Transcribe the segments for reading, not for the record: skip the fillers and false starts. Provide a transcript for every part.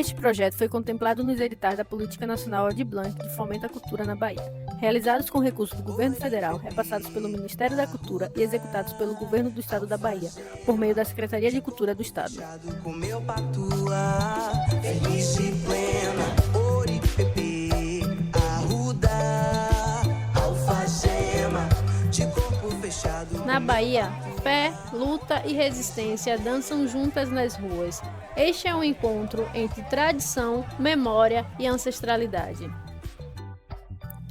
Este projeto foi contemplado nos editais da Política Nacional Aldir Blanc de Fomento à Cultura na Bahia, realizados com recursos do Governo Federal, repassados pelo Ministério da Cultura e executados pelo Governo do Estado da Bahia, por meio da Secretaria de Cultura do Estado. Na Bahia, fé, luta e resistência dançam juntas nas ruas. Este é um encontro entre tradição, memória e ancestralidade.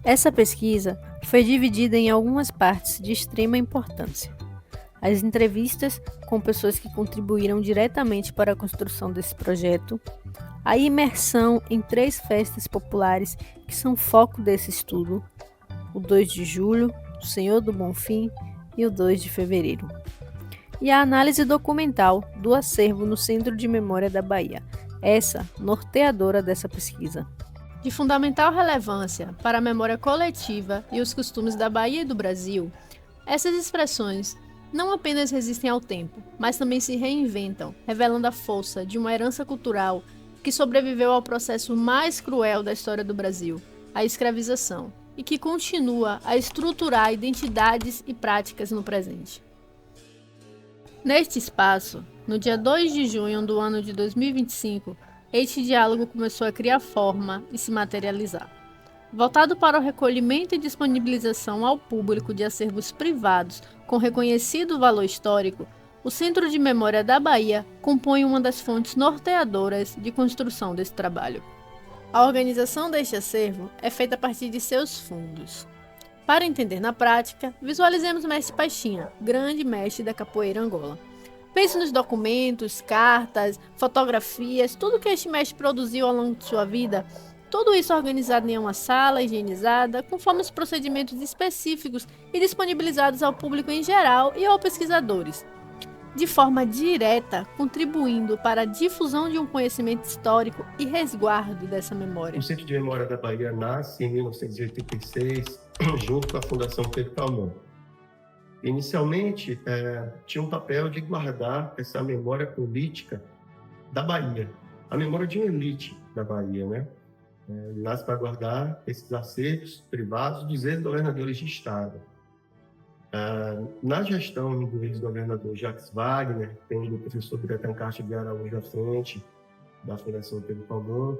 Essa pesquisa foi dividida em algumas partes de extrema importância. As entrevistas com pessoas que contribuíram diretamente para a construção desse projeto, a imersão em 3 festas populares que são foco desse estudo, o 2 de julho, o Senhor do Bonfim e o 2 de fevereiro. E a análise documental do acervo no Centro de Memória da Bahia, essa norteadora dessa pesquisa. De fundamental relevância para a memória coletiva e os costumes da Bahia e do Brasil, essas expressões não apenas resistem ao tempo, mas também se reinventam, revelando a força de uma herança cultural que sobreviveu ao processo mais cruel da história do Brasil, a escravização, e que continua a estruturar identidades e práticas no presente. Neste espaço, no dia 2 de junho do ano de 2025, este diálogo começou a criar forma e se materializar. Voltado para o recolhimento e disponibilização ao público de acervos privados com reconhecido valor histórico, o Centro de Memória da Bahia compõe uma das fontes norteadoras de construção desse trabalho. A organização deste acervo é feita a partir de seus fundos. Para entender na prática, visualizemos o mestre Paixinha, grande mestre da capoeira Angola. Pense nos documentos, cartas, fotografias, tudo que este mestre produziu ao longo de sua vida, tudo isso organizado em uma sala, higienizada, conforme os procedimentos específicos e disponibilizados ao público em geral e aos pesquisadores, de forma direta, contribuindo para a difusão de um conhecimento histórico e resguardo dessa memória. O Centro de Memória da Bahia nasce em 1986, junto com a Fundação Pedro Calmon. Inicialmente, tinha um papel de guardar essa memória política da Bahia, a memória de uma elite da Bahia, né? Nasce para guardar esses acervos privados dos ex-governadores de Estado. Na gestão do ex-governador Jacques Wagner, tendo o professor Biratan Castro de Araújo à frente da Fundação Pedro Calmon,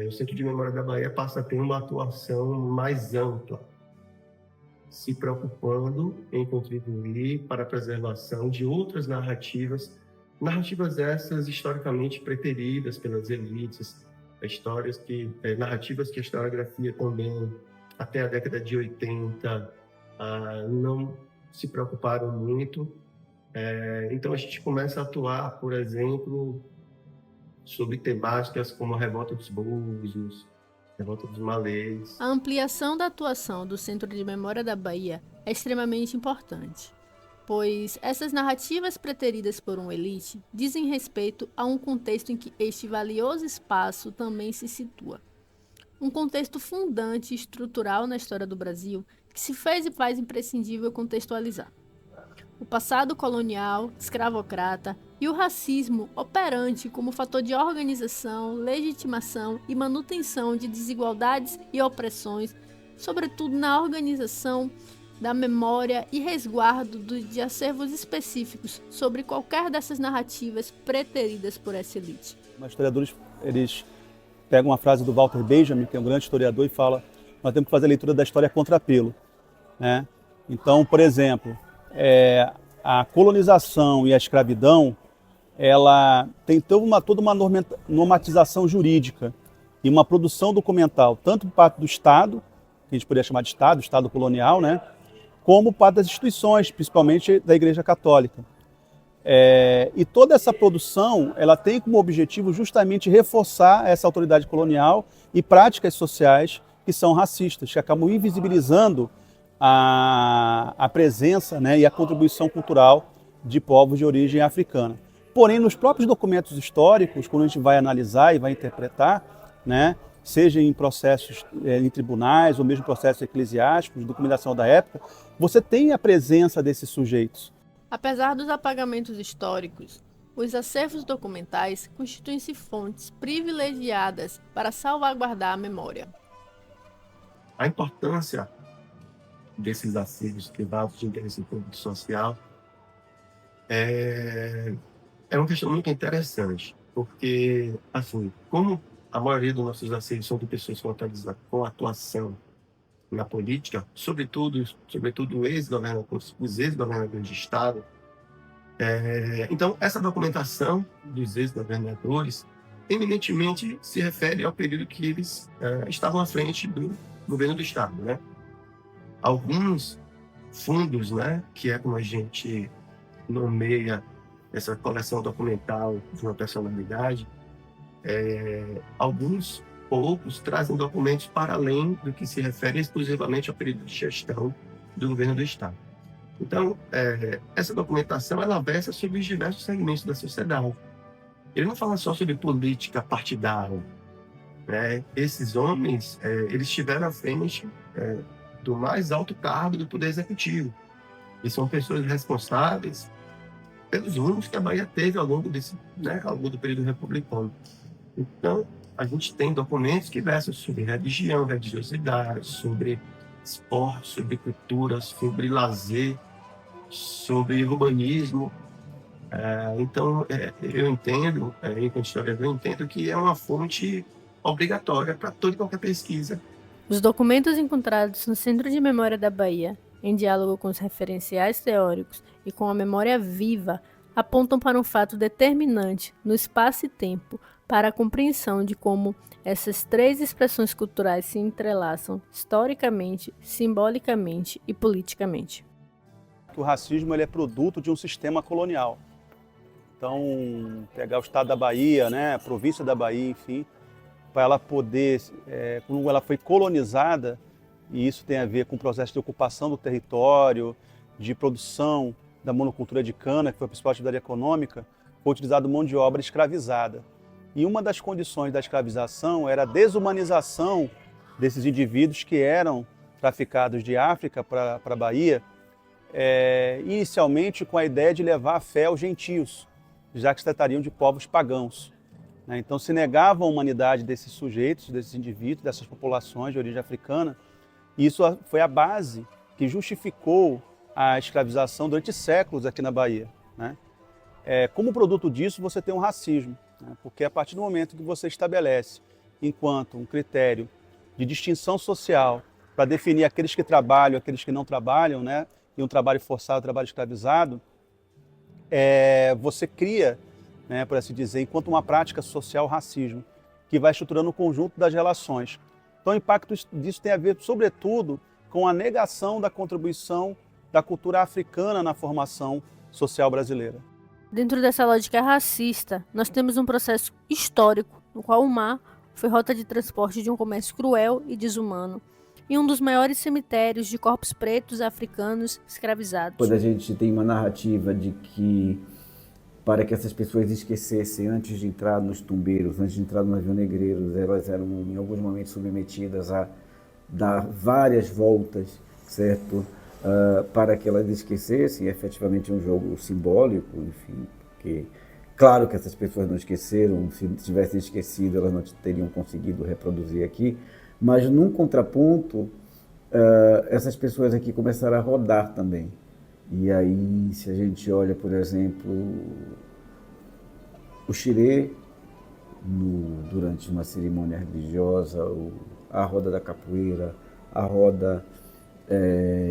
o Centro de Memória da Bahia passa a ter uma atuação mais ampla, se preocupando em contribuir para a preservação de outras narrativas essas historicamente preteridas pelas elites, narrativas que a historiografia também, até a década de 80, não se preocuparam muito. Então a gente começa a atuar, por exemplo, sobre temáticas como a Revolta dos Búzios, Revolta dos Malês. A ampliação da atuação do Centro de Memória da Bahia é extremamente importante, pois essas narrativas preteridas por uma elite dizem respeito a um contexto em que este valioso espaço também se situa. Um contexto fundante e estrutural na história do Brasil que se fez e faz imprescindível contextualizar. O passado colonial, escravocrata e o racismo operante como fator de organização, legitimação e manutenção de desigualdades e opressões, sobretudo na organização da memória e resguardo de acervos específicos sobre qualquer dessas narrativas preteridas por essa elite. Os historiadores, eles pegam uma frase do Walter Benjamin, que é um grande historiador, e fala: nós temos que fazer a leitura da história a contrapelo, né? Então, por exemplo, a colonização e a escravidão, ela tem toda uma normatização jurídica e uma produção documental, tanto por parte do Estado, que a gente poderia chamar de Estado colonial, né? Como parte das instituições, principalmente da Igreja Católica. E toda essa produção, ela tem como objetivo justamente reforçar essa autoridade colonial e práticas sociais que são racistas, que acabam invisibilizando a presença, né, e a contribuição cultural de povos de origem africana. Porém, nos próprios documentos históricos, quando a gente vai analisar e vai interpretar, né, seja em processos em tribunais ou mesmo processos eclesiásticos, documentação da época, você tem a presença desses sujeitos. Apesar dos apagamentos históricos, Os acervos documentais constituem-se fontes privilegiadas para salvaguardar a memória. A importância desses acervos privados de interesse público social é uma questão muito interessante, porque, assim, como a maioria dos nossos acervos são de pessoas com atuação na política, sobretudo os ex-governadores de Estado, então, essa documentação dos ex-governadores eminentemente se refere ao período que eles estavam à frente do governo do Estado, né? Alguns fundos, né, que é como a gente nomeia essa coleção documental de uma personalidade, alguns poucos trazem documentos para além do que se refere exclusivamente ao período de gestão do governo do Estado. Então, essa documentação ela versa sobre os diversos segmentos da sociedade. Ele não fala só sobre política partidária, né? Esses homens, eles estiveram à frente do mais alto cargo do Poder Executivo. E são pessoas responsáveis pelos rumos que a Bahia teve ao longo do período republicano. Então, a gente tem documentos que versam sobre religião, religiosidade, sobre esporte, sobre cultura, sobre lazer, sobre urbanismo. Então, eu entendo, enquanto historiador, eu entendo que é uma fonte obrigatória para toda e qualquer pesquisa. Os documentos encontrados no Centro de Memória da Bahia, em diálogo com os referenciais teóricos e com a memória viva, apontam para um fato determinante no espaço e tempo para a compreensão de como essas três expressões culturais se entrelaçam historicamente, simbolicamente e politicamente. O racismo ele é produto de um sistema colonial. Então, pegar o estado da Bahia, né, a província da Bahia, enfim, para ela poder, quando ela foi colonizada, e isso tem a ver com o processo de ocupação do território, de produção da monocultura de cana, que foi a principal atividade econômica, foi utilizado mão de obra escravizada. E uma das condições da escravização era a desumanização desses indivíduos que eram traficados de África para a Bahia, inicialmente com a ideia de levar a fé aos gentios, já que se tratariam de povos pagãos. Então se negava a humanidade desses sujeitos, desses indivíduos, dessas populações de origem africana, e isso foi a base que justificou a escravização durante séculos aqui na Bahia, né? Como produto disso, você tem um racismo, né? Porque a partir do momento que você estabelece, enquanto um critério de distinção social para definir aqueles que trabalham, aqueles que não trabalham, né? E um trabalho forçado, um trabalho escravizado, você cria, né, por assim dizer, enquanto uma prática social, racismo, que vai estruturando o conjunto das relações. Então o impacto disso tem a ver, sobretudo, com a negação da contribuição da cultura africana na formação social brasileira. Dentro dessa lógica racista, nós temos um processo histórico no qual o mar foi rota de transporte de um comércio cruel e desumano e um dos maiores cemitérios de corpos pretos africanos escravizados. Quando a gente tem uma narrativa de que, para que essas pessoas esquecessem, antes de entrar nos tumbeiros, antes de entrar no navio negreiros, elas eram em alguns momentos submetidas a dar várias voltas, certo? Para que elas esquecessem, efetivamente é um jogo simbólico, enfim, porque claro que essas pessoas não esqueceram, se tivessem esquecido elas não teriam conseguido reproduzir aqui, mas num contraponto, essas pessoas aqui começaram a rodar também. E aí, se a gente olha, por exemplo, o xirê, durante uma cerimônia religiosa, a roda da capoeira, a roda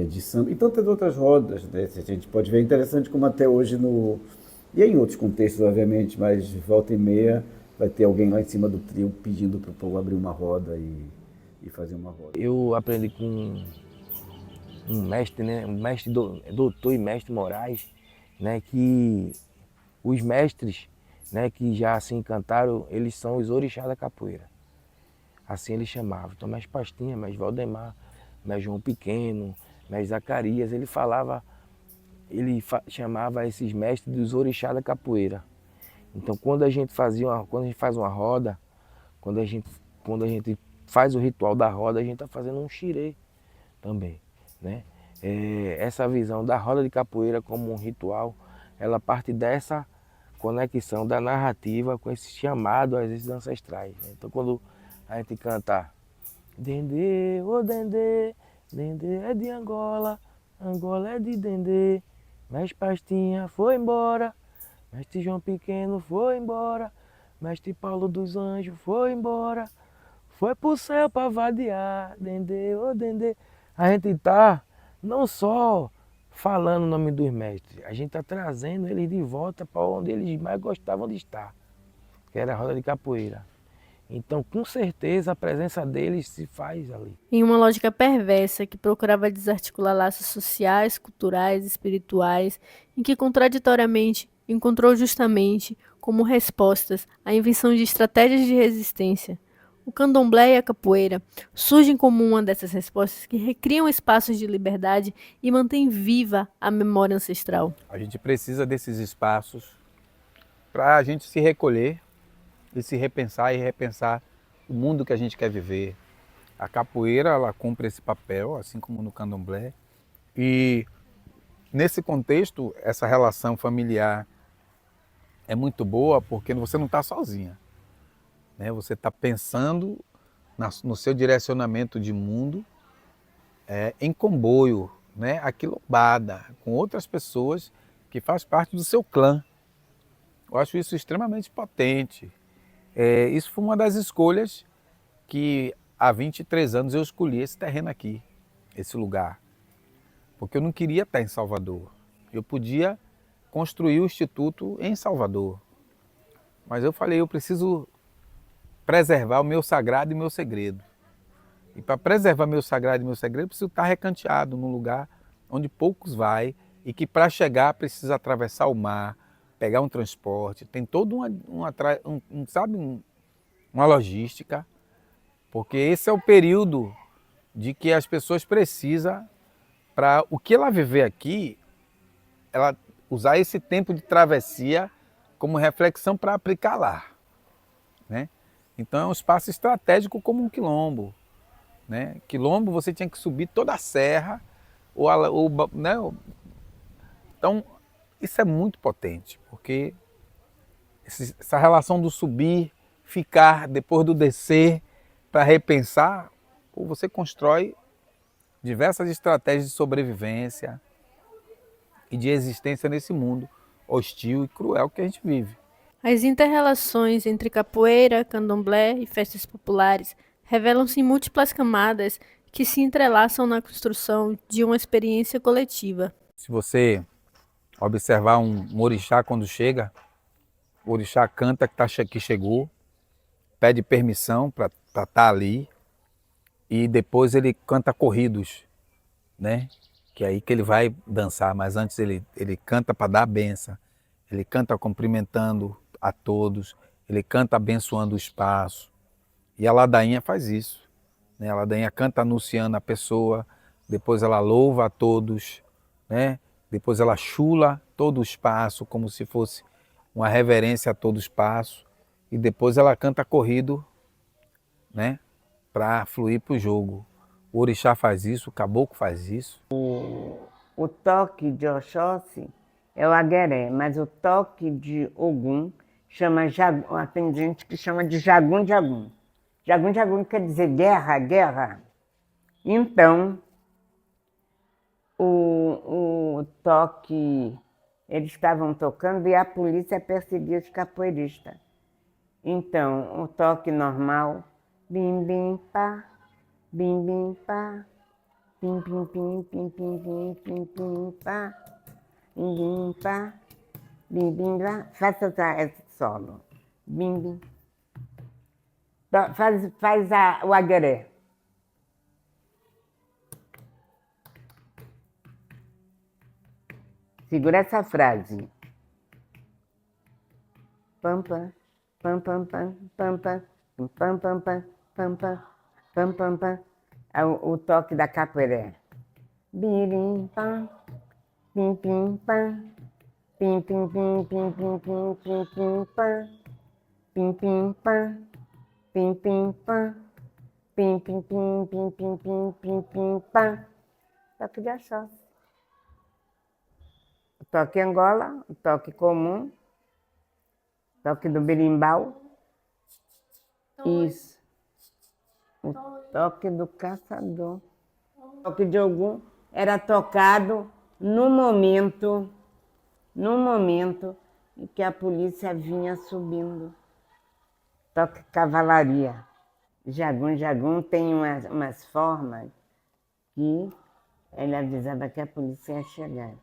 de samba e tantas outras rodas, né? A gente pode ver, é interessante como até hoje, e em outros contextos, obviamente, mas volta e meia vai ter alguém lá em cima do trio pedindo para o povo abrir uma roda e fazer uma roda. Eu aprendi com um mestre, né, doutor e mestre Moraes, né, que os mestres, né, que já assim cantaram, eles são os orixás da capoeira. Assim eles chamavam. Então, mestre Pastinha, mestre Valdemar, mestre João Pequeno, mestre Zacarias, ele chamava esses mestres dos orixás da capoeira. Então, quando a gente faz uma roda, quando a gente faz o ritual da roda, a gente está fazendo um xirê também, né? Essa visão da roda de capoeira como um ritual, ela parte dessa conexão da narrativa com esse chamado às vezes ancestrais, né? Então quando a gente canta Dendê, ô Dendê, Dendê é de Angola, Angola é de Dendê, Mestre Pastinha foi embora, Mestre João Pequeno foi embora, Mestre Paulo dos Anjos foi embora, foi pro céu pra vadiar, Dendê, ô Dendê. A gente tá não só falando o nome dos mestres, a gente tá trazendo eles de volta para onde eles mais gostavam de estar, que era a roda de capoeira. Então, com certeza, a presença deles se faz ali. Em uma lógica perversa que procurava desarticular laços sociais, culturais, espirituais, em que contraditoriamente encontrou justamente como respostas a invenção de estratégias de resistência. O candomblé e a capoeira surgem como uma dessas respostas que recriam espaços de liberdade e mantêm viva a memória ancestral. A gente precisa desses espaços para a gente se recolher e se repensar e repensar o mundo que a gente quer viver. A capoeira, ela cumpre esse papel, assim como no candomblé. E nesse contexto, essa relação familiar é muito boa porque você não está sozinha, né? Você está pensando no seu direcionamento de mundo em comboio, né? Aquilombada, com outras pessoas que fazem parte do seu clã. Eu acho isso extremamente potente. Isso foi uma das escolhas que há 23 anos eu escolhi esse terreno aqui, esse lugar. Porque eu não queria estar em Salvador. Eu podia construir o Instituto em Salvador. Mas eu falei, eu preciso preservar o meu sagrado e meu segredo. E para preservar meu sagrado e meu segredo, eu preciso estar recanteado num lugar onde poucos vai e que para chegar precisa atravessar o mar, pegar um transporte, tem toda uma logística, porque esse é o período de que as pessoas precisam, para o que ela viver aqui, ela usar esse tempo de travessia como reflexão para aplicar lá, né? Então é um espaço estratégico como um quilombo, né? Quilombo você tinha que subir toda a serra, né? Então isso é muito potente, porque essa relação do subir, ficar, depois do descer, para repensar, você constrói diversas estratégias de sobrevivência e de existência nesse mundo hostil e cruel que a gente vive. As inter-relações entre capoeira, candomblé e festas populares revelam-se em múltiplas camadas que se entrelaçam na construção de uma experiência coletiva. Se você observar um orixá quando chega, o orixá canta que chegou, pede permissão para estar ali e depois ele canta corridos, né? Que é aí que ele vai dançar, mas antes ele canta para dar a benção, ele canta cumprimentando a todos, ele canta abençoando o espaço. E a ladainha faz isso, né? A ladainha canta anunciando a pessoa, depois ela louva a todos, né? Depois ela chula todo o espaço como se fosse uma reverência a todo o espaço e depois ela canta corrido, né? Para fluir para o jogo. O orixá faz isso, o caboclo faz isso. O toque de Oxóssi é o agueré, mas o toque de Ogum chama tem gente que chama de jagum jagum. Jagum jagum quer dizer guerra, guerra. Então, o toque, eles estavam tocando e a polícia perseguia os capoeiristas. Então, o toque normal, bim bim pá, bim bim pá, pim pim pim pim pim pim pim pim pá, bim bim pá, bim bim lá, faça esse solo, bim bim. Faz o agueré. Segura essa frase. Pam pam pam pam pam pam pam pam pam pam pam pam pam pam pam. É o toque da capoeira. Birim pam, pim pim pam, pim pim pim pim pim pim pim pim pam, pim pim pam, pim pim pam, pim pim pim pim pim pim pim pim pam. Toque de Oxóssi. O toque Angola, o toque comum, Toque do berimbau. Isso. O toque do caçador. O toque de Ogum era tocado no momento em que a polícia vinha subindo. Toque cavalaria. Jagum tem umas formas que ele avisava que a polícia ia chegar.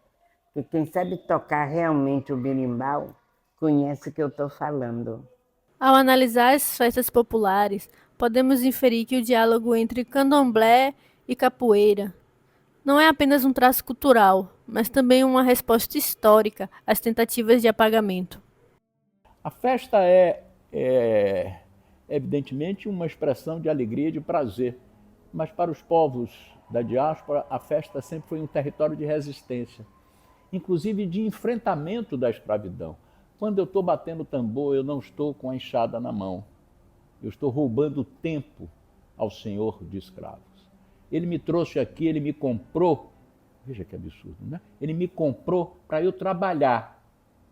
Porque quem sabe tocar realmente o berimbau conhece o que eu estou falando. Ao analisar as festas populares, podemos inferir que o diálogo entre candomblé e capoeira não é apenas um traço cultural, mas também uma resposta histórica às tentativas de apagamento. A festa é evidentemente uma expressão de alegria e de prazer, mas para os povos da diáspora a festa sempre foi um território de resistência, inclusive de enfrentamento da escravidão. Quando eu estou batendo tambor, eu não estou com a enxada na mão, eu estou roubando tempo ao senhor de escravos. Ele me trouxe aqui, ele me comprou, veja que absurdo, né? Ele me comprou para eu trabalhar.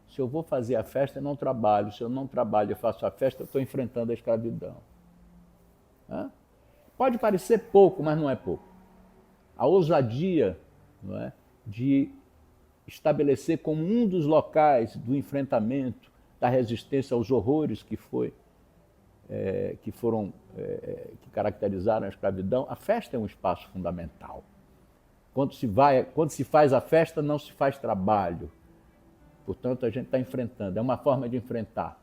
Se eu vou fazer a festa, eu não trabalho. Se eu não trabalho e faço a festa, eu estou enfrentando a escravidão. Pode parecer pouco, mas não é pouco. A ousadia, não é, de estabelecer como um dos locais do enfrentamento, da resistência aos horrores que caracterizaram a escravidão, a festa é um espaço fundamental. Quando se faz a festa, não se faz trabalho. Portanto, a gente está enfrentando, é uma forma de enfrentar.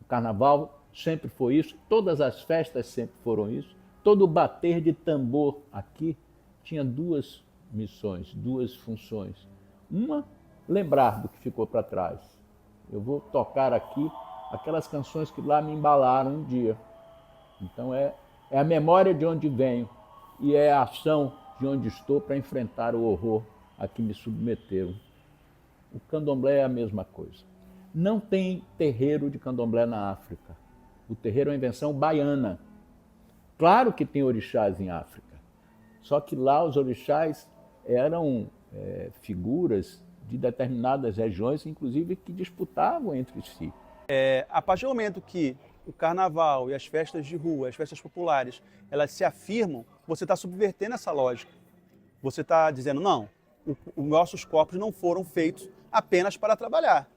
O carnaval sempre foi isso, todas as festas sempre foram isso. Todo o bater de tambor aqui tinha duas missões, duas funções. Uma, lembrar do que ficou para trás. Eu vou tocar aqui aquelas canções que lá me embalaram um dia. Então é a memória de onde venho e é a ação de onde estou para enfrentar o horror a que me submeteram. O candomblé é a mesma coisa. Não tem terreiro de candomblé na África. O terreiro é uma invenção baiana. Claro que tem orixás em África, só que lá os orixás eram figuras de determinadas regiões, inclusive que disputavam entre si. A partir do momento que o carnaval e as festas de rua, as festas populares, elas se afirmam, você está subvertendo essa lógica. Você está dizendo, não, os nossos corpos não foram feitos apenas para trabalhar,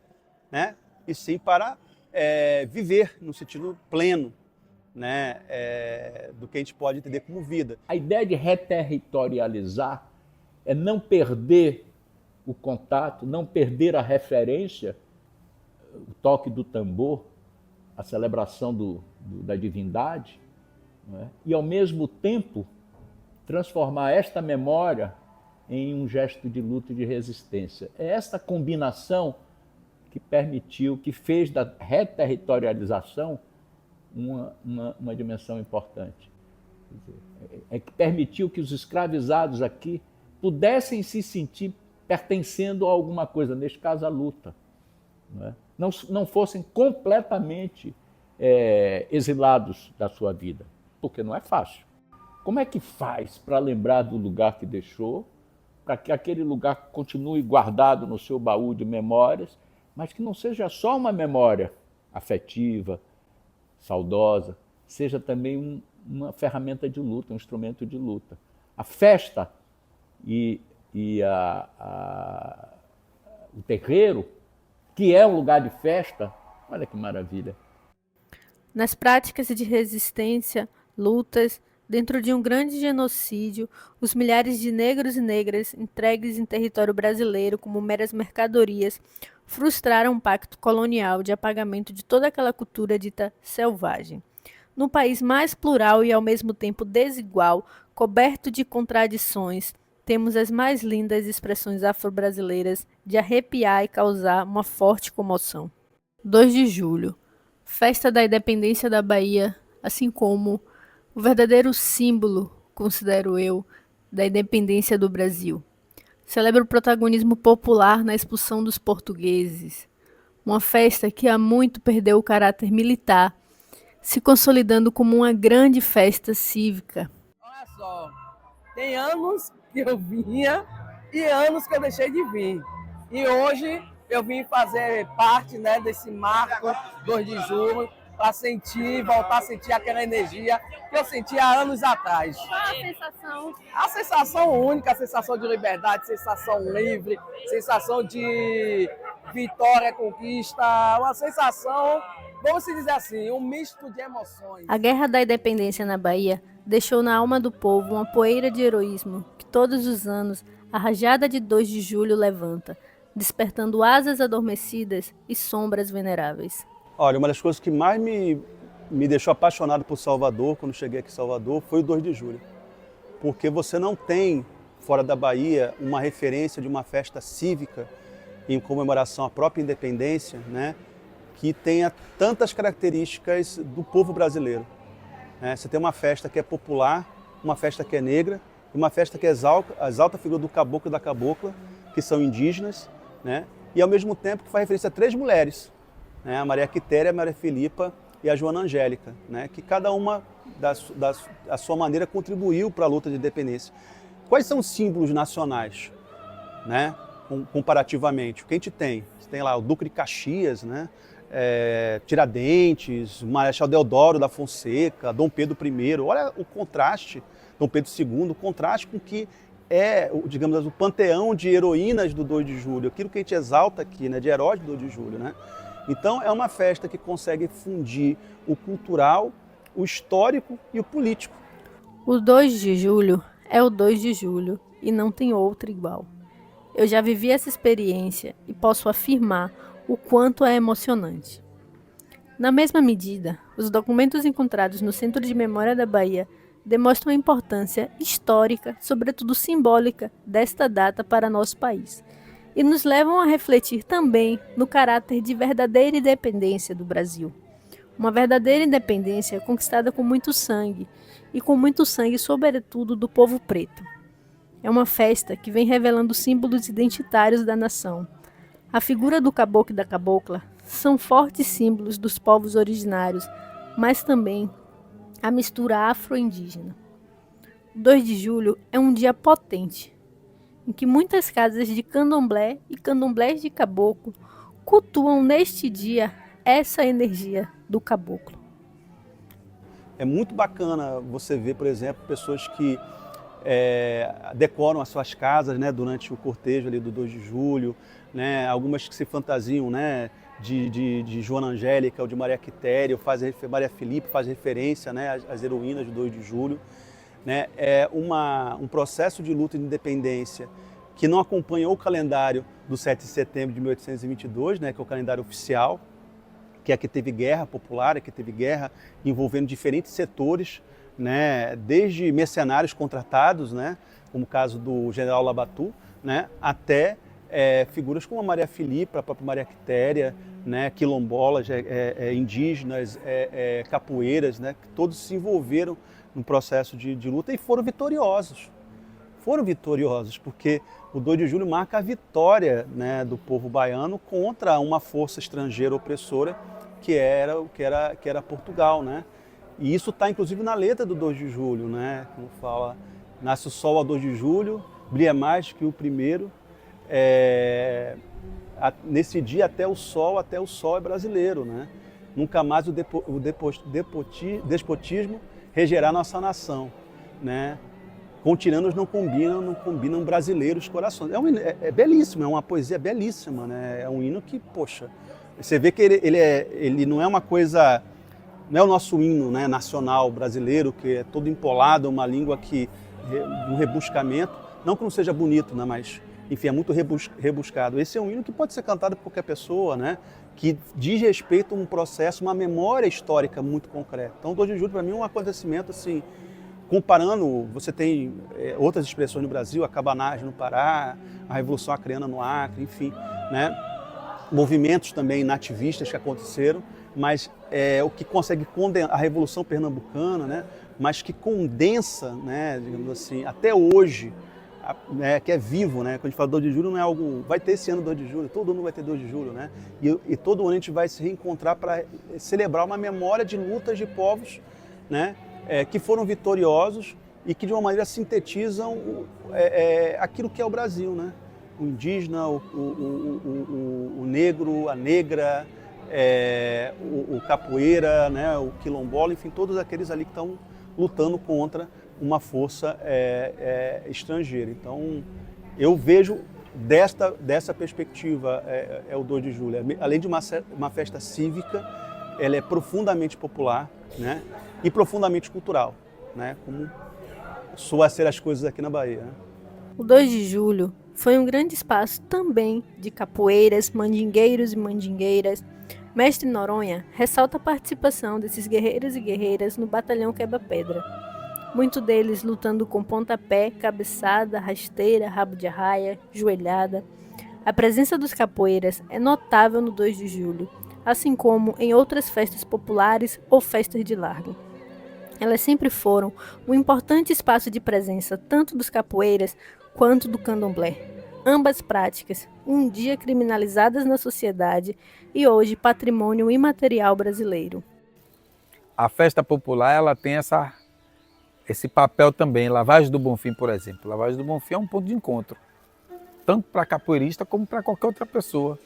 né? E sim para viver no sentido pleno, né? Do que a gente pode entender como vida. A ideia de reterritorializar é não perder o contato, não perder a referência, o toque do tambor, a celebração da divindade, não é? E ao mesmo tempo transformar esta memória em um gesto de luta e de resistência. É essa combinação que permitiu, que fez da reterritorialização uma dimensão importante. É que permitiu que os escravizados aqui pudessem se sentir pertencendo a alguma coisa, neste caso a luta. Não fossem completamente exilados da sua vida, porque não é fácil. Como é que faz para lembrar do lugar que deixou, para que aquele lugar continue guardado no seu baú de memórias, mas que não seja só uma memória afetiva, saudosa, seja também uma ferramenta de luta, um instrumento de luta. A festa e o terreiro, que é um lugar de festa, olha que maravilha. Nas práticas de resistência, lutas, dentro de um grande genocídio, os milhares de negros e negras entregues em território brasileiro como meras mercadorias frustraram um pacto colonial de apagamento de toda aquela cultura dita selvagem. No país mais plural e ao mesmo tempo desigual, coberto de contradições, temos as mais lindas expressões afro-brasileiras de arrepiar e causar uma forte comoção. 2 de julho, festa da independência da Bahia, assim como o verdadeiro símbolo, considero eu, da independência do Brasil. Celebra o protagonismo popular na expulsão dos portugueses. Uma festa que há muito perdeu o caráter militar, se consolidando como uma grande festa cívica. Olha só, tem anos que eu vinha e anos que eu deixei de vir. E hoje eu vim fazer parte, né, desse marco 2 de julho, para voltar a sentir aquela energia que eu sentia há anos atrás. Qual a sensação? A sensação única, a sensação de liberdade, sensação livre, sensação de vitória, conquista, uma sensação, vamos dizer assim, um misto de emoções. A Guerra da Independência na Bahia deixou na alma do povo uma poeira de heroísmo que todos os anos a rajada de 2 de julho levanta, despertando asas adormecidas e sombras veneráveis. Olha, uma das coisas que mais me deixou apaixonado por Salvador, quando cheguei aqui em Salvador, foi o 2 de julho. Porque você não tem, fora da Bahia, uma referência de uma festa cívica em comemoração à própria independência, né, que tenha tantas características do povo brasileiro. Você tem uma festa que é popular, uma festa que é negra, uma festa que exalta a figura do caboclo e da cabocla, que são indígenas, né, e ao mesmo tempo que faz referência a 3 mulheres, né, a Maria Quitéria, a Maria Filipa e a Joana Angélica, né, que cada uma, da sua maneira, contribuiu para a luta de independência. Quais são os símbolos nacionais, né, comparativamente? O que a gente tem? Você tem lá o Duque de Caxias, né, Tiradentes, Marechal Deodoro da Fonseca, Dom Pedro I. Olha o contraste, Dom Pedro II, o contraste com que é, digamos, o panteão de heroínas do 2 de julho, aquilo que a gente exalta aqui, né, de heróis do 2 de julho, né? Então é uma festa que consegue fundir o cultural, o histórico e o político. O 2 de julho é o 2 de julho e não tem outro igual. Eu já vivi essa experiência e posso afirmar o quanto é emocionante. Na mesma medida, os documentos encontrados no Centro de Memória da Bahia demonstram a importância histórica, sobretudo simbólica, desta data para nosso país e nos levam a refletir também no caráter de verdadeira independência do Brasil. Uma verdadeira independência conquistada com muito sangue, e com muito sangue, sobretudo, do povo preto. É uma festa que vem revelando símbolos identitários da nação. A figura do caboclo e da cabocla são fortes símbolos dos povos originários, mas também a mistura afro-indígena. O 2 de julho é um dia potente, em que muitas casas de candomblé e candomblés de caboclo cultuam neste dia essa energia do caboclo. É muito bacana você ver, por exemplo, pessoas que decoram as suas casas, né, durante o cortejo ali do 2 de julho, né, algumas que se fantasiam, né, de Joana Angélica ou de Maria Quitéria, Maria Filipa faz referência, né, às heroínas do 2 de julho. Né, é um processo de luta de independência que não acompanhou o calendário do 7 de setembro de 1822, né, que é o calendário oficial, que é que teve guerra popular, que teve guerra envolvendo diferentes setores, né, desde mercenários contratados, né, como o caso do general Labatu, né, até figuras como a Maria Filipa, a própria Maria Quitéria, né, quilombolas, indígenas, capoeiras, né, que todos se envolveram no processo de luta e foram vitoriosos. Foram vitoriosos, porque o 2 de julho marca a vitória, né, do povo baiano contra uma força estrangeira opressora que era Portugal, né? E isso está inclusive na letra do 2 de julho, né? Como fala, nasce o sol ao 2 de julho, brilha mais que o primeiro. Nesse dia até o sol é brasileiro, né? Nunca mais o despotismo regerá nossa nação, né? Com tiranos não combinam brasileiros corações. É belíssimo, é uma poesia belíssima, né? É um hino que, poxa, você vê que ele não é uma coisa, não é o nosso hino, né, nacional brasileiro, que é todo empolado, uma língua que, um rebuscamento, não que não seja bonito, né, mas, enfim, é muito rebuscado. Esse é um hino que pode ser cantado por qualquer pessoa, né, que diz respeito a um processo, uma memória histórica muito concreta. Então, o 2 de julho, para mim, é um acontecimento, assim, comparando, você tem outras expressões no Brasil, a cabanagem no Pará, a Revolução Acreana no Acre, enfim, né, movimentos também nativistas que aconteceram, mas o que consegue condenar a Revolução Pernambucana, né, mas que condensa, né, digamos assim, até hoje, que é vivo, né? Quando a gente fala 2 de julho, não é algo... Vai ter esse ano 2 de julho, todo ano vai ter 2 de julho, né? E todo ano a gente vai se reencontrar para celebrar uma memória de lutas de povos, né, que foram vitoriosos e que de uma maneira sintetizam aquilo que é o Brasil, né? o indígena, o negro, a negra, o capoeira, né, o quilombola, enfim, todos aqueles ali que estão lutando contra uma força estrangeira. Então, eu vejo dessa perspectiva o 2 de julho. Além de uma festa cívica, ela é profundamente popular, né, e profundamente cultural, né, como soa ser as coisas aqui na Bahia. Né? O 2 de julho foi um grande espaço também de capoeiras, mandingueiros e mandingueiras. Mestre Noronha ressalta a participação desses guerreiros e guerreiras no Batalhão Quebra-Pedra. Muitos deles lutando com pontapé, cabeçada, rasteira, rabo de arraia, joelhada. A presença dos capoeiras é notável no 2 de julho, assim como em outras festas populares ou festas de largo. Elas sempre foram um importante espaço de presença tanto dos capoeiras quanto do candomblé. Ambas práticas, um dia criminalizadas na sociedade e hoje patrimônio imaterial brasileiro. A festa popular ela tem esse papel também. Lavagem do Bonfim, por exemplo. Lavagem do Bonfim é um ponto de encontro, tanto para capoeirista como para qualquer outra pessoa.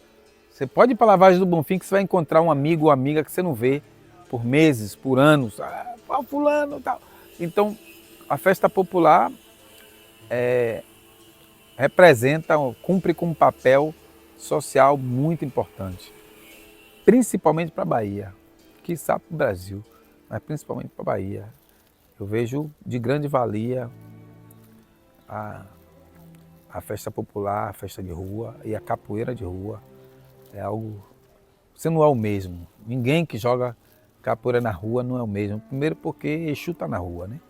Você pode ir para a Lavagem do Bonfim que você vai encontrar um amigo ou amiga que você não vê por meses, por anos. Fulano, tal. Então, a festa popular cumpre com um papel social muito importante, principalmente para a Bahia, quiçá para o Brasil, mas principalmente para a Bahia. Eu vejo de grande valia a festa popular, a festa de rua e a capoeira de rua. É algo... Você não é o mesmo. Ninguém que joga capoeira na rua não é o mesmo. Primeiro porque Exu está na rua, né?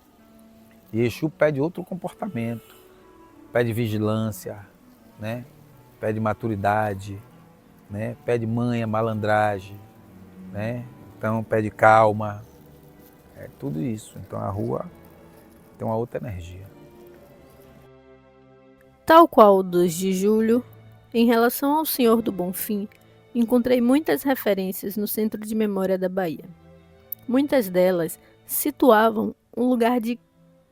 E Exu pede outro comportamento, pede vigilância, né? Pede maturidade, né? Pede manha, malandragem, né? Então pede calma, é tudo isso. Então a rua tem uma outra energia. Tal qual o 2 de julho, em relação ao Senhor do Bonfim, encontrei muitas referências no Centro de Memória da Bahia. Muitas delas situavam um lugar de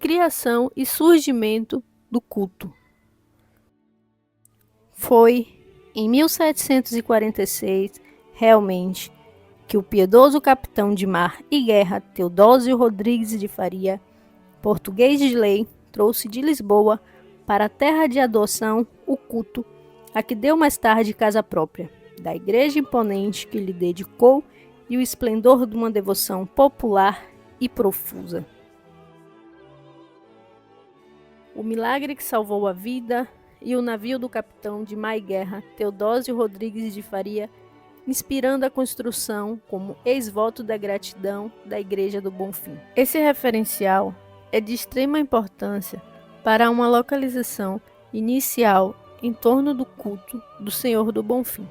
criação e surgimento do culto. Foi em 1746, realmente, que o piedoso capitão de mar e guerra Teodósio Rodrigues de Faria, português de lei, trouxe de Lisboa para a terra de adoção o culto, a que deu mais tarde casa própria, da igreja imponente que lhe dedicou e o esplendor de uma devoção popular e profusa. O milagre que salvou a vida e o navio do capitão de mar e guerra Teodósio Rodrigues de Faria, inspirando a construção como ex-voto da gratidão da Igreja do Bonfim. Esse referencial é de extrema importância para uma localização inicial em torno do culto do Senhor do Bonfim.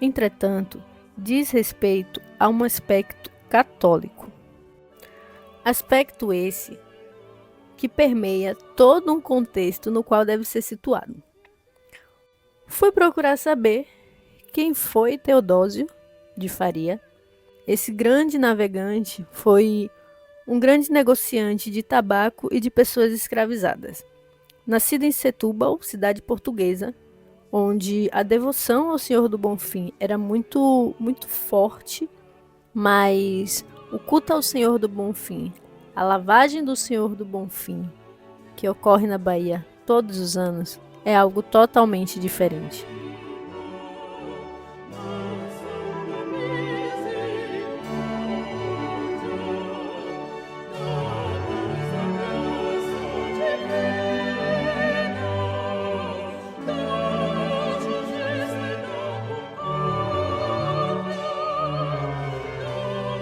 Entretanto, diz respeito a um aspecto católico. Aspecto esse que permeia todo um contexto no qual deve ser situado. Fui procurar saber quem foi Teodósio de Faria. Esse grande navegante foi um grande negociante de tabaco e de pessoas escravizadas. Nascido em Setúbal, cidade portuguesa, onde a devoção ao Senhor do Bonfim era muito forte, mas o culto ao Senhor do Bonfim, a lavagem do Senhor do Bonfim, que ocorre na Bahia todos os anos, é algo totalmente diferente.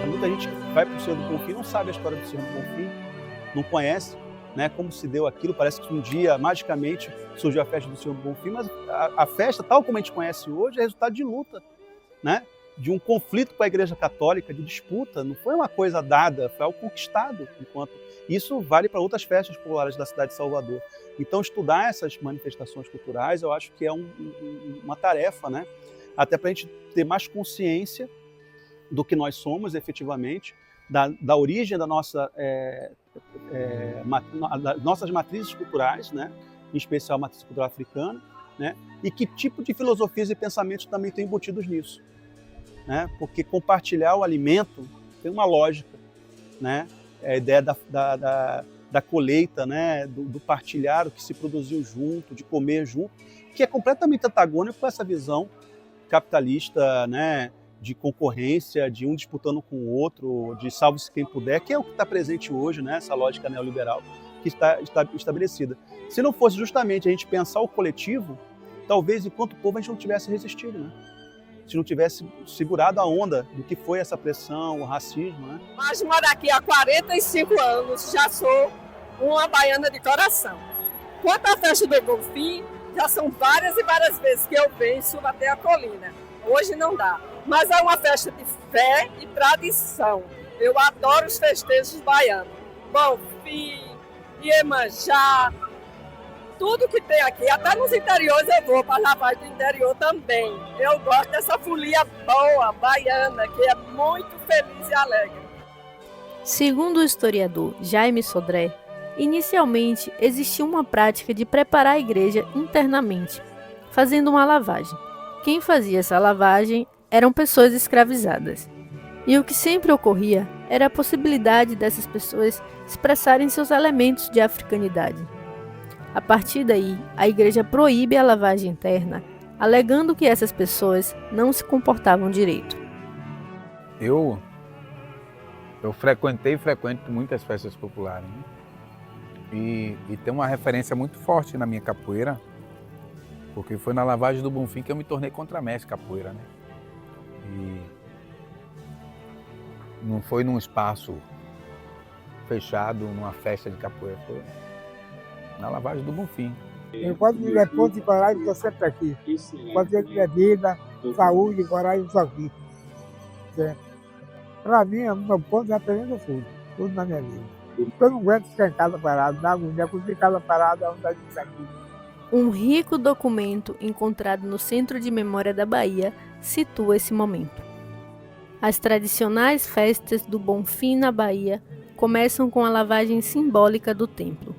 Muita gente vai para o Senhor do Bonfim, não sabe a história do Senhor do Bonfim, não conhece, né, como se deu aquilo. Parece que um dia, magicamente, surgiu a festa do Senhor do Bonfim, mas a festa, tal como a gente conhece hoje, é resultado de luta, né, de um conflito com a Igreja Católica, de disputa. Não foi uma coisa dada, foi algo conquistado. Isso vale para outras festas populares da cidade de Salvador. Então, estudar essas manifestações culturais, eu acho que é uma tarefa, né, até para a gente ter mais consciência do que nós somos efetivamente, da origem da das nossas matrizes culturais, né? Em especial a matriz cultural africana, né? E que tipo de filosofias e pensamentos também estão embutidos nisso, né? Porque compartilhar o alimento tem uma lógica, né? É a ideia da colheita, né? Do partilhar o que se produziu junto, de comer junto, que é completamente antagônico com essa visão capitalista, né? De concorrência, de um disputando com o outro, de salve-se quem puder, que é o que está presente hoje, né? Essa lógica neoliberal que está estabelecida. Se não fosse justamente a gente pensar o coletivo, talvez enquanto povo a gente não tivesse resistido, né? Se não tivesse segurado a onda do que foi essa pressão, o racismo, né? Mas moro aqui há 45 anos, já sou uma baiana de coração. Quanto à festa do Bonfim, já são várias e várias vezes que eu venho e subo até a colina. Hoje não dá. Mas é uma festa de fé e tradição. Eu adoro os festejos baianos. Bonfim, Iemanjá, tudo que tem aqui. Até nos interiores eu vou, para a lavagem do interior também. Eu gosto dessa folia boa, baiana, que é muito feliz e alegre. Segundo o historiador Jaime Sodré, inicialmente existia uma prática de preparar a igreja internamente, fazendo uma lavagem. Quem fazia essa lavagem eram pessoas escravizadas. E o que sempre ocorria era a possibilidade dessas pessoas expressarem seus elementos de africanidade. A partir daí, a igreja proíbe a lavagem interna, alegando que essas pessoas não se comportavam direito. Eu frequento muitas festas populares, né? E tem uma referência muito forte na minha capoeira, porque foi na lavagem do Bonfim que eu me tornei contramestre capoeira, né? E não foi num espaço fechado, numa festa de capoeira, foi na lavagem do Bonfim. Enquanto tiver ponto e coragem, estou sempre aqui. Enquanto tiver vida, saúde, coragem, estou aqui. Para mim, o meu ponto representa tudo na minha vida. Eu não aguento ficar em casa parado, na agonia, quando ficar em casa parado, é onde a gente aqui. Um rico documento encontrado no Centro de Memória da Bahia situa esse momento. As tradicionais festas do Bonfim na Bahia começam com a lavagem simbólica do templo.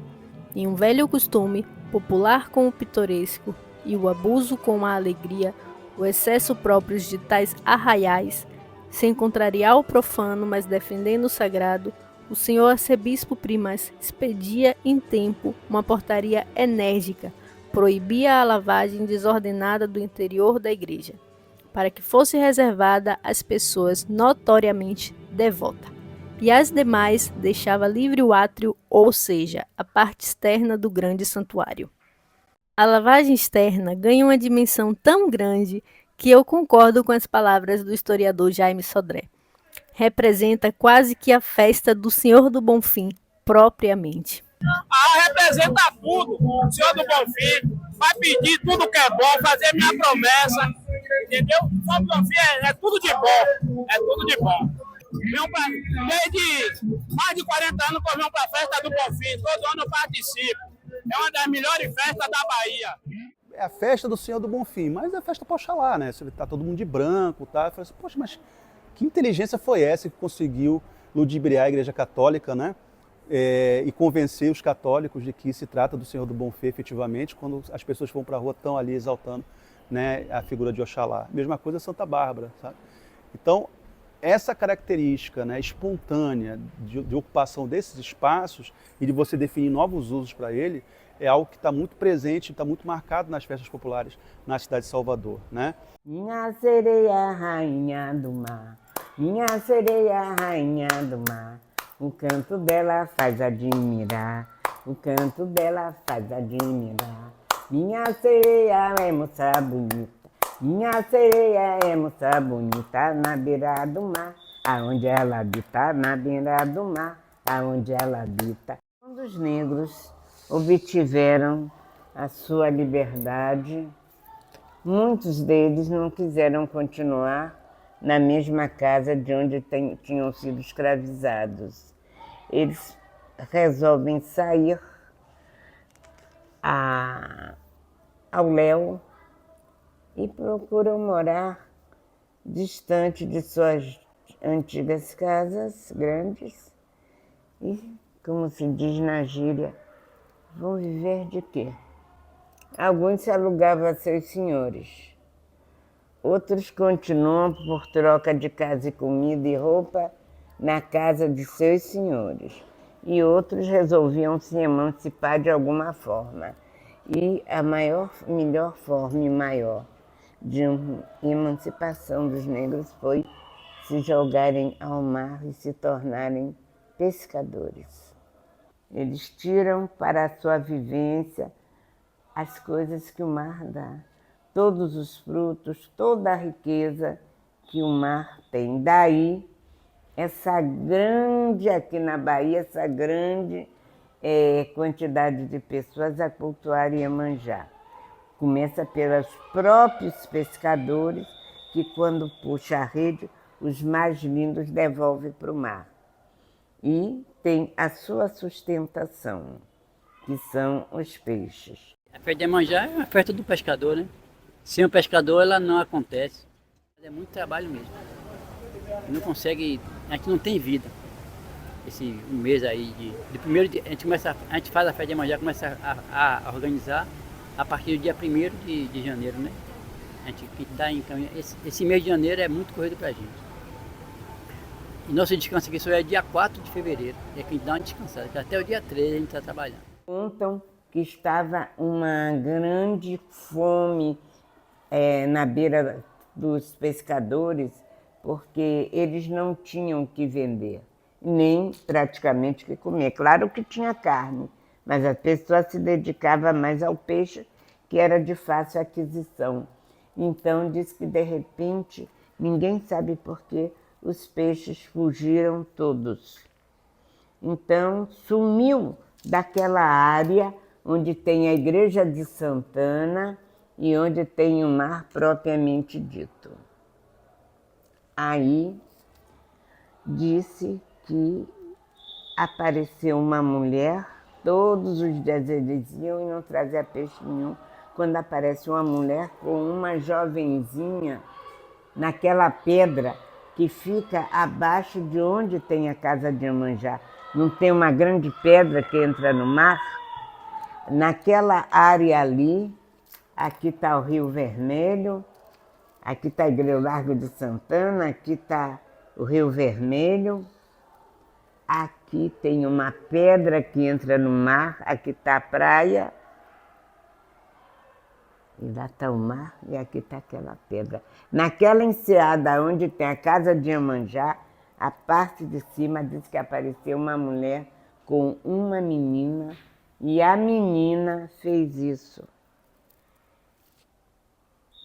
Em um velho costume, popular com o pitoresco e o abuso com a alegria, o excesso próprios de tais arraiais, sem contrariar o profano, mas defendendo o sagrado, o senhor arcebispo Primas expedia em tempo uma portaria enérgica, proibia a lavagem desordenada do interior da igreja, para que fosse reservada às pessoas notoriamente devotas, e as demais deixava livre o átrio, ou seja, a parte externa do grande santuário. A lavagem externa ganha uma dimensão tão grande que eu concordo com as palavras do historiador Jaime Sodré. Representa quase que a festa do Senhor do Bonfim, propriamente. Representa tudo. O Senhor do Bonfim vai pedir tudo que é bom, fazer minha promessa, entendeu? O Senhor do Bonfim é tudo de bom, é tudo de bom. Desde mais de 40 anos que eu venho para a festa do Bonfim, todo ano eu participo. É uma das melhores festas da Bahia. É a festa do Senhor do Bonfim, mas é a festa para Oxalá, né? Tá todo mundo de branco, tá? Eu falei assim, poxa, mas que inteligência foi essa que conseguiu ludibriar a Igreja Católica, né? E convencer os católicos de que se trata do Senhor do Bonfim efetivamente, quando as pessoas vão para a rua estão ali exaltando, né, a figura de Oxalá. Mesma coisa Santa Bárbara, sabe? Então, essa característica, né, espontânea de ocupação desses espaços e de você definir novos usos para ele, é algo que está muito presente, está muito marcado nas festas populares na cidade de Salvador, né? Minha sereia, rainha do mar, minha sereia, rainha do mar, o canto dela faz admirar, o canto dela faz admirar. Minha sereia é moça bonita, minha sereia é moça bonita, na beira do mar, aonde ela habita, na beira do mar, aonde ela habita. Quando os negros obtiveram a sua liberdade, muitos deles não quiseram continuar na mesma casa de onde tinham sido escravizados. Eles resolvem sair ao léu e procuram morar distante de suas antigas casas grandes e, como se diz na gíria, vão viver de quê? Alguns se alugavam a seus senhores. Outros continuam por troca de casa e comida e roupa na casa de seus senhores. E outros resolviam se emancipar de alguma forma. E a melhor forma e maior de emancipação dos negros foi se jogarem ao mar e se tornarem pescadores. Eles tiram para a sua vivência as coisas que o mar dá, todos os frutos, toda a riqueza que o mar tem. Daí, essa grande, aqui na Bahia, essa grande quantidade de pessoas a cultuar Iemanjá. Começa pelos próprios pescadores, que quando puxa a rede, os mais lindos devolvem para o mar. E tem a sua sustentação, que são os peixes. A festa de Iemanjá é uma festa do pescador, né? Sem o pescador ela não acontece. É muito trabalho mesmo. Não consegue, a gente não tem vida. Esse mês aí de primeiro dia, a gente faz a festa de Iemanjá, começa a organizar a partir do dia 1º de janeiro, né? A gente dá então, esse mês de janeiro é muito corrido pra gente. E nosso descanso aqui só é dia 4 de fevereiro, é que a gente dá uma descansada, que até o dia 3 a gente está trabalhando. Contam que estava uma grande fome na beira dos pescadores, porque eles não tinham o que vender, nem praticamente o que comer. Claro que tinha carne, mas a pessoa se dedicava mais ao peixe, que era de fácil aquisição. Então diz que de repente, ninguém sabe por quê, os peixes fugiram todos. Então sumiu daquela área onde tem a igreja de Santana e onde tem o mar propriamente dito. Aí disse que apareceu uma mulher, todos os dias eles iam e não trazia peixe nenhum, quando aparece uma mulher com uma jovenzinha naquela pedra que fica abaixo de onde tem a casa de Iemanjá. Não tem uma grande pedra que entra no mar? Naquela área ali, aqui está o Rio Vermelho, aqui está o Largo de Santana, aqui está o Rio Vermelho, aqui tem uma pedra que entra no mar, aqui está a praia, e lá está o mar e aqui está aquela pedra. Naquela enseada onde tem a casa de Iemanjá, a parte de cima diz que apareceu uma mulher com uma menina e a menina fez isso.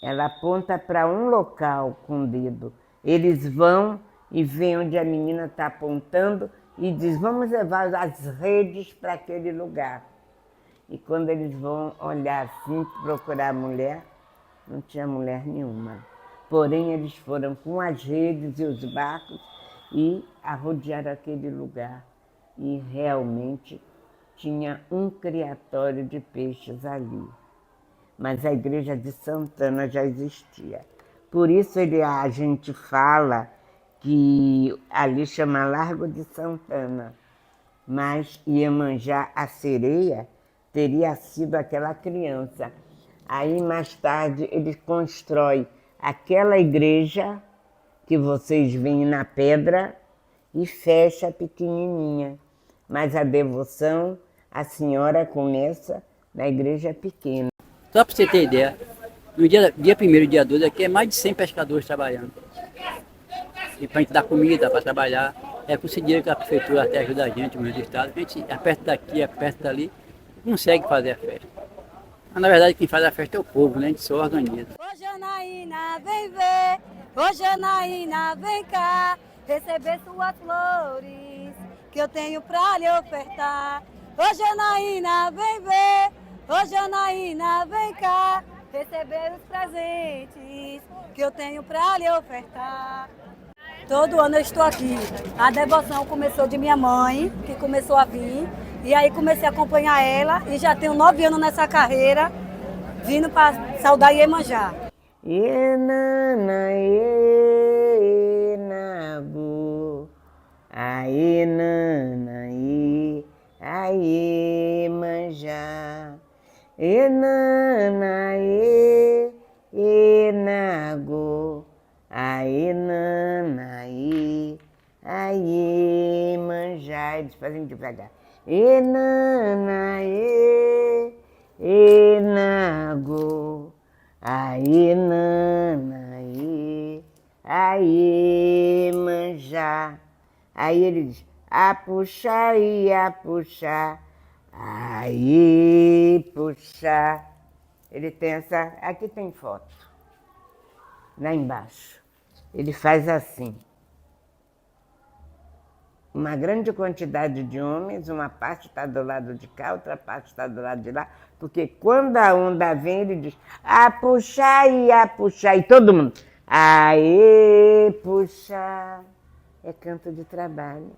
Ela aponta para um local com o dedo. Eles vão e veem onde a menina está apontando e diz, vamos levar as redes para aquele lugar. E quando eles vão olhar assim, procurar a mulher, não tinha mulher nenhuma. Porém, eles foram com as redes e os barcos e arrodearam aquele lugar. E realmente tinha um criatório de peixes ali. Mas a igreja de Santana já existia. Por isso a gente fala que ali chama Largo de Santana. Mas Iemanjá, a sereia, teria sido aquela criança. Aí, mais tarde, ele constrói aquela igreja que vocês veem na pedra e fecha pequenininha. Mas a devoção, a senhora começa na igreja pequena. Só para você ter ideia, no dia 1º e dia 2 aqui é mais de 100 pescadores trabalhando. E para a gente dar comida, para trabalhar, é com esse dinheiro que a prefeitura até ajuda a gente, o governo do estado, a gente é perto daqui, é perto dali, consegue fazer a festa. Mas na verdade quem faz a festa é o povo, né? A gente só organiza. Ô Janaína, vem ver, ô Janaína, vem cá, receber suas flores, que eu tenho pra lhe ofertar. Ô Janaína, vem ver, ô Janaína, vem cá, receber os presentes, que eu tenho pra lhe ofertar. Todo ano eu estou aqui. A devoção começou de minha mãe, que começou a vir. E aí comecei a acompanhar ela e já tenho 9 anos nessa carreira, vindo para saudar Iemanjá. Ienana, Ienabu, Aenana, Iemanjá, Enana, Enanaê, aê, manjá. Eles fazem devagar. Enanaê, enago, aê, nanaê, aê, manjá. Aí ele diz, a puxar e a puxar, aí puxar. Ele tem essa, aqui tem foto, lá embaixo. Ele faz assim. Uma grande quantidade de homens, uma parte está do lado de cá, outra parte está do lado de lá, porque quando a onda vem, ele diz, a puxar, e todo mundo, aê, puxar. É canto de trabalho,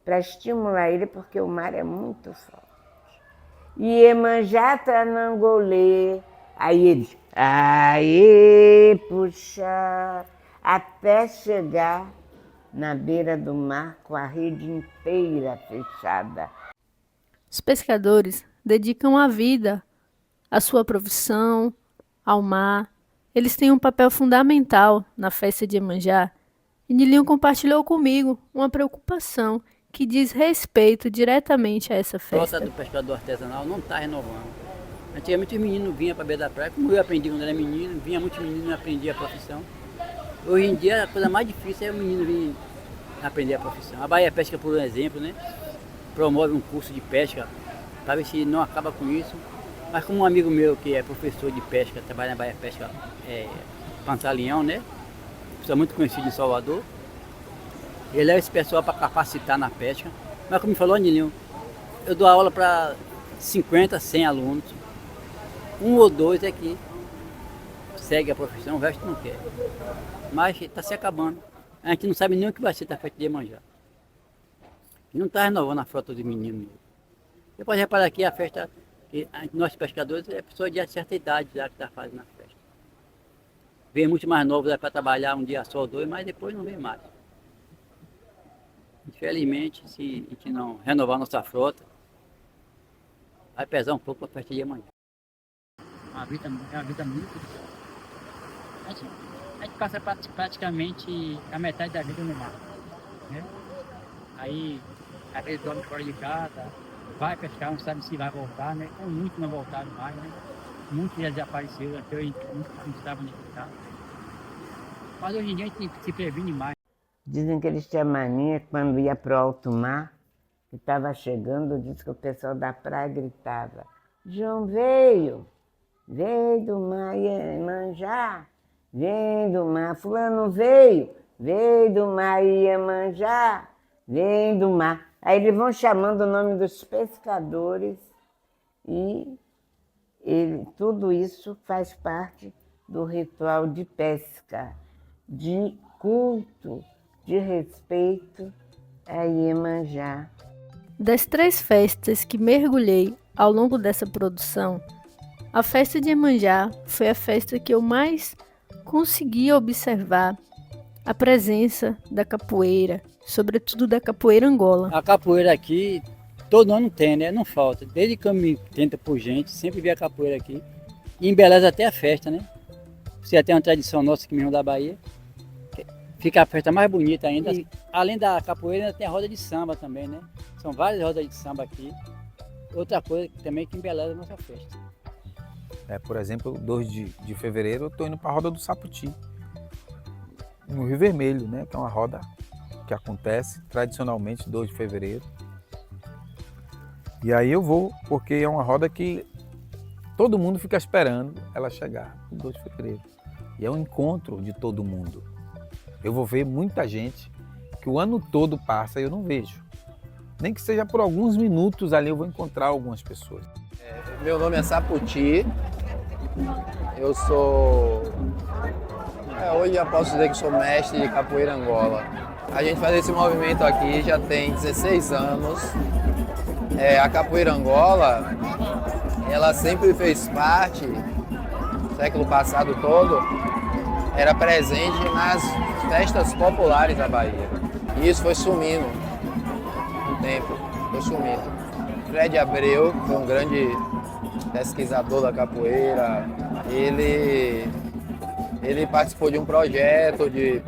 para estimular ele, porque o mar é muito forte. Iemanjá Tanangolê, aí eles, aê, puxar, até chegar na beira do mar com a rede inteira fechada. Os pescadores dedicam a vida à sua profissão, ao mar. Eles têm um papel fundamental na festa de Iemanjá. E Nilinho compartilhou comigo uma preocupação que diz respeito diretamente a essa A festa. frota do pescador artesanal não está renovando. Antigamente os meninos vinham para a beira da praia, como eu aprendi quando era menino, vinha muitos meninos e aprendia a profissão. Hoje em dia a coisa mais difícil é o menino vir aprender a profissão. A Bahia Pesca, por exemplo, né, promove um curso de pesca para ver se não acaba com isso. Mas como um amigo meu que é professor de pesca, trabalha na Bahia Pesca, Pantaleão, né? Pessoa muito conhecido em Salvador. Ele leva esse pessoal para capacitar na pesca. Mas como me falou, Nilinho, eu dou aula para 50, 100 alunos. Um ou dois é que segue a profissão, o resto não quer. Mas está se acabando. A gente não sabe nem o que vai ser da festa de Iemanjá. Não está renovando a frota dos meninos. Você pode reparar aqui a festa, que nós pescadores é pessoa de certa idade já que está fazendo a festa. Vem muito mais novos para trabalhar um dia só ou dois, mas depois não vem mais. Infelizmente, se a gente não renovar nossa frota, vai pesar um pouco a festa de Iemanjá. É uma vida muito difícil. A gente passa praticamente a metade da vida no mar, né? Aí, às vezes dorme fora de casa, vai pescar, não sabe se vai voltar, né? Então, muitos não voltaram mais, né? Muitos já desapareceram, até hoje não sabem onde está. Mas hoje em dia a gente se previne mais. Dizem que eles tinham mania quando ia para o alto mar, que estava chegando, diz que o pessoal da praia gritava, João veio do mar Iemanjá, vem do mar, fulano veio do mar Iemanjá, vem do mar. Aí eles vão chamando o nome dos pescadores e tudo isso faz parte do ritual de pesca, de culto, de respeito a Iemanjá. Das 3 festas que mergulhei ao longo dessa produção, a festa de Iemanjá foi a festa que eu mais consegui observar a presença da capoeira, sobretudo da capoeira Angola. A capoeira aqui, todo ano tem, né? Não falta. Desde que eu me tento por gente, sempre vi a capoeira aqui. E embeleza até a festa, né? Você tem uma tradição nossa aqui mesmo da Bahia. Fica a festa mais bonita ainda. E, além da capoeira, ainda tem a roda de samba também, né? São várias rodas de samba aqui. Outra coisa também que embeleza a nossa festa. Por exemplo, 2 de fevereiro eu estou indo para a roda do Saputi, no Rio Vermelho, né? Que é uma roda que acontece tradicionalmente 2 de fevereiro. E aí eu vou, porque é uma roda que todo mundo fica esperando ela chegar, no 2 de fevereiro. E é um encontro de todo mundo. Eu vou ver muita gente que o ano todo passa e eu não vejo. Nem que seja por alguns minutos ali eu vou encontrar algumas pessoas. Meu nome é Saputi. Eu sou... hoje já posso dizer que sou mestre de capoeira Angola. A gente faz esse movimento aqui já tem 16 anos. A capoeira Angola, ela sempre fez parte, no século passado todo, era presente nas festas populares da Bahia. E isso foi sumindo com o tempo, foi sumindo. Fred Abreu, que foi um grande pesquisador da capoeira, ele participou de um projeto de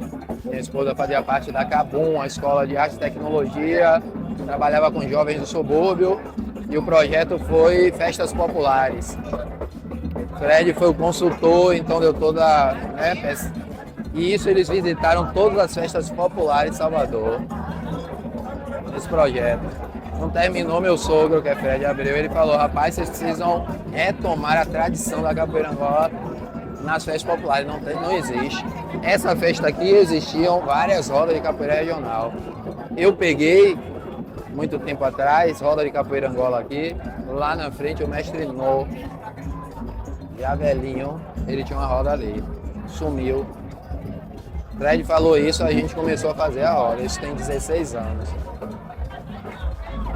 Minha esposa fazia parte da Cabum, a escola de arte e tecnologia, trabalhava com jovens do subúrbio e o projeto foi Festas Populares. Fred foi o consultor, então deu toda, né, e isso eles visitaram todas as festas populares de Salvador, esse projeto. Quando terminou, meu sogro, que é Fred Abreu, ele falou: rapaz, vocês precisam retomar a tradição da capoeira Angola nas festas populares, não existe. Essa festa aqui existiam várias rodas de capoeira regional. Eu peguei, muito tempo atrás, roda de capoeira Angola aqui, lá na frente o mestre No, já velhinho, ele tinha uma roda ali, sumiu. Fred falou isso, a gente começou a fazer a roda, isso tem 16 anos.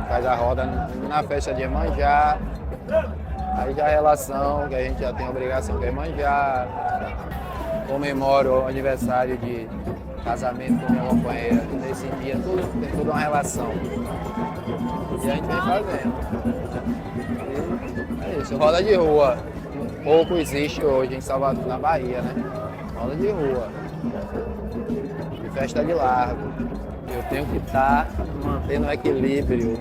Faz a roda na festa de Iemanjá, aí já a relação, que a gente já tem a obrigação de Iemanjá, comemoro o aniversário de casamento com minha companheira, nesse dia, tem toda uma relação. E a gente vem fazendo. E é isso, roda de rua. Pouco existe hoje em Salvador, na Bahia, né? Roda de rua. E festa de largo. Eu tenho que estar mantendo o equilíbrio,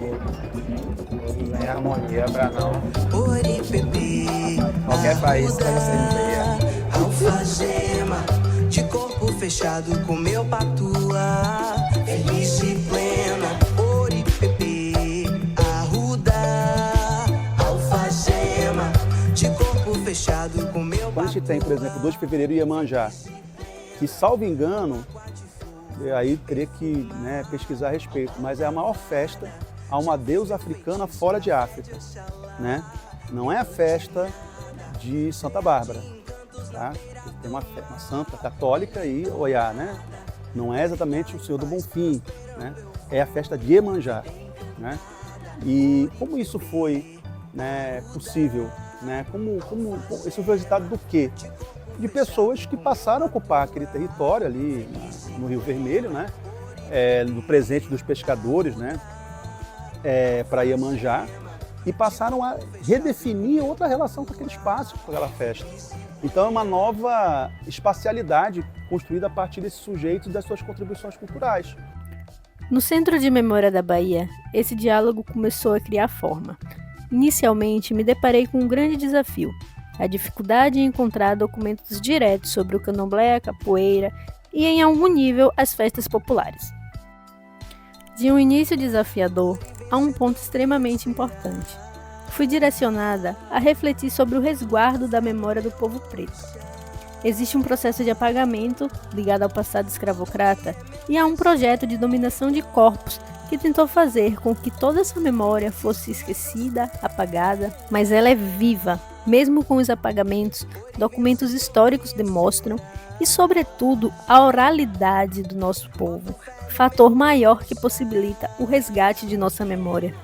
em harmonia para não. Qualquer país tem que ser alfagema, de corpo fechado com meu patua, feliz e plena, ori pepe, arruda, alfagema, de corpo fechado com meu patua. A gente tem, por exemplo, 2 de fevereiro e Iemanjá, que, salvo engano, aí teria que, né, pesquisar a respeito, mas é a maior festa a uma deusa africana fora de África, né? Não é a festa de Santa Bárbara, tá? Tem uma santa católica e Oiá, né? Não é exatamente o Senhor do Bonfim, né? É a festa de Iemanjá, né? E como isso foi, né, possível, né? Como isso foi resultado do quê? De pessoas que passaram a ocupar aquele território ali no Rio Vermelho, né? No presente dos pescadores, né? Para Iemanjá, e passaram a redefinir outra relação com aquele espaço, com aquela festa. Então é uma nova espacialidade construída a partir desses sujeitos e das suas contribuições culturais. No Centro de Memória da Bahia, esse diálogo começou a criar forma. Inicialmente, me deparei com um grande desafio: a dificuldade em encontrar documentos diretos sobre o candomblé, a capoeira e, em algum nível, as festas populares. De um início desafiador a um ponto extremamente importante. Fui direcionada a refletir sobre o resguardo da memória do povo preto. Existe um processo de apagamento ligado ao passado escravocrata e há um projeto de dominação de corpos que tentou fazer com que toda essa memória fosse esquecida, apagada, mas ela é viva. Mesmo com os apagamentos, documentos históricos demonstram, e sobretudo a oralidade do nosso povo, fator maior que possibilita o resgate de nossa memória.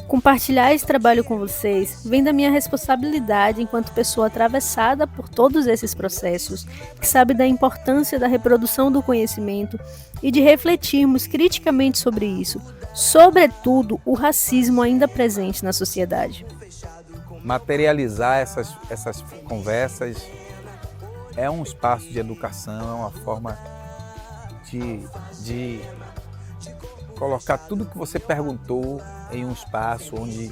Compartilhar esse trabalho com vocês vem da minha responsabilidade enquanto pessoa atravessada por todos esses processos, que sabe da importância da reprodução do conhecimento e de refletirmos criticamente sobre isso, sobretudo o racismo ainda presente na sociedade. Materializar essas conversas é um espaço de educação, é uma forma de colocar tudo que você perguntou em um espaço onde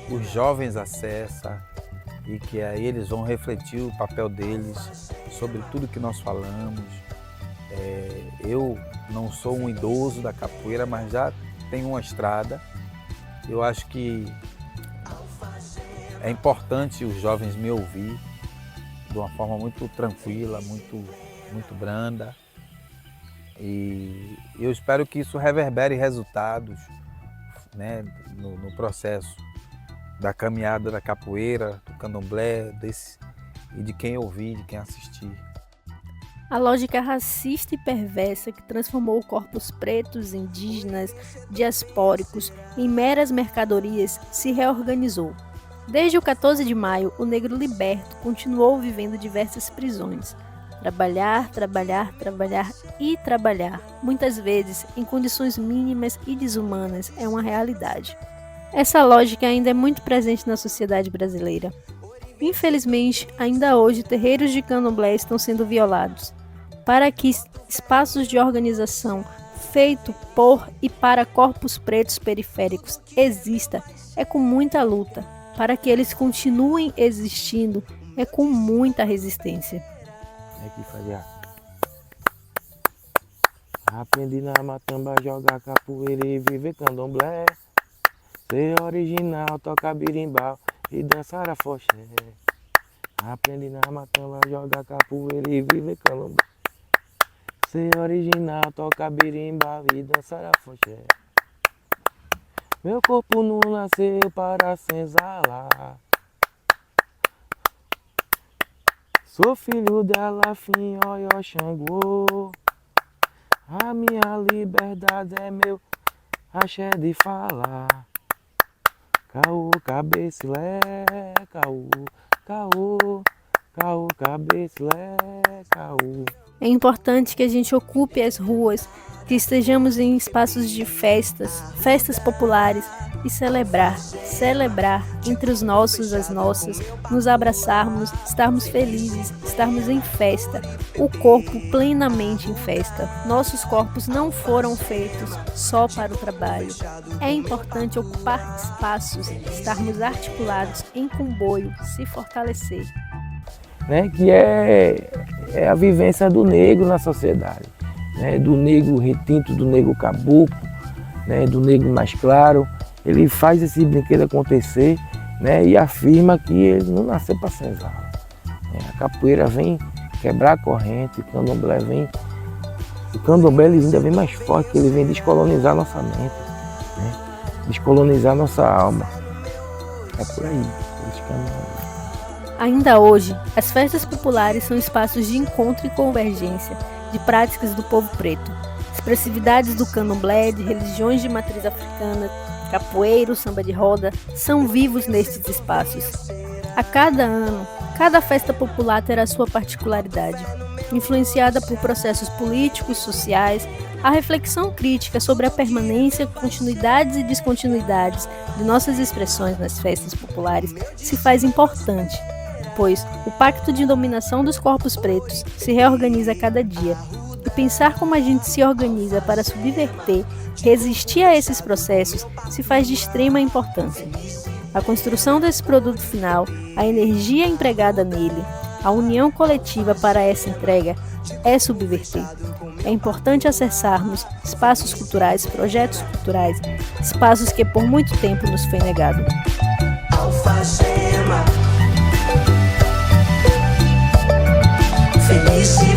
os jovens acessam e que aí eles vão refletir o papel deles sobre tudo que nós falamos. Eu não sou um idoso da capoeira, mas já tenho uma estrada. Eu acho que é importante os jovens me ouvir de uma forma muito tranquila, muito branda. E eu espero que isso reverbere resultados, né, no processo da caminhada da capoeira, do candomblé, e de quem ouvir, de quem assistir. A lógica racista e perversa que transformou corpos pretos, indígenas, diaspóricos em meras mercadorias se reorganizou. Desde o 14 de maio, o negro liberto continuou vivendo diversas prisões. Trabalhar, trabalhar, trabalhar e trabalhar, muitas vezes em condições mínimas e desumanas, é uma realidade. Essa lógica ainda é muito presente na sociedade brasileira. Infelizmente, ainda hoje, terreiros de candomblé estão sendo violados. para que espaços de organização feito por e para corpos pretos periféricos exista, é com muita luta. Para que eles continuem existindo, é com muita resistência. É que fazia. Aprendi na matamba, jogar capoeira e viver candomblé. Ser original, tocar birimbau e dançar afoxé. Aprendi na matamba, jogar capoeira e viver candomblé. Ser original, tocar birimbau e dançar afoxé. Meu corpo não nasceu para senzalar. Sou filho dela, Fim, Oió, Xangô. A minha liberdade é meu axé de falar. Caô, cabecilé, caô, caô, caô, cabecilé, caô. É importante que a gente ocupe as ruas, que estejamos em espaços de festas populares e celebrar entre os nossos, as nossas, nos abraçarmos, estarmos felizes, estarmos em festa, o corpo plenamente em festa. Nossos corpos não foram feitos só para o trabalho. É importante ocupar espaços, estarmos articulados em comboio, se fortalecer. Né, que é a vivência do negro na sociedade, né, do negro retinto, do negro caboclo, né, do negro mais claro. Ele faz esse brinquedo acontecer, né, e afirma que ele não nasceu para senzala. A capoeira vem quebrar a corrente, o candomblé ele ainda vem mais forte, ele vem descolonizar nossa mente, né, descolonizar nossa alma. É por aí, esse caminho. Ainda hoje, as festas populares são espaços de encontro e convergência de práticas do povo preto, expressividades do candomblé, de religiões de matriz africana, capoeira, samba de roda, são vivos nestes espaços. A cada ano, cada festa popular terá sua particularidade, influenciada por processos políticos, sociais, a reflexão crítica sobre a permanência, continuidades e descontinuidades de nossas expressões nas festas populares se faz importante, pois o pacto de dominação dos corpos pretos se reorganiza a cada dia. E pensar como a gente se organiza para subverter, resistir a esses processos, se faz de extrema importância. A construção desse produto final, a energia empregada nele, a união coletiva para essa entrega é subverter. É importante acessarmos espaços culturais, projetos culturais, espaços que por muito tempo nos foi negado. Felicidade.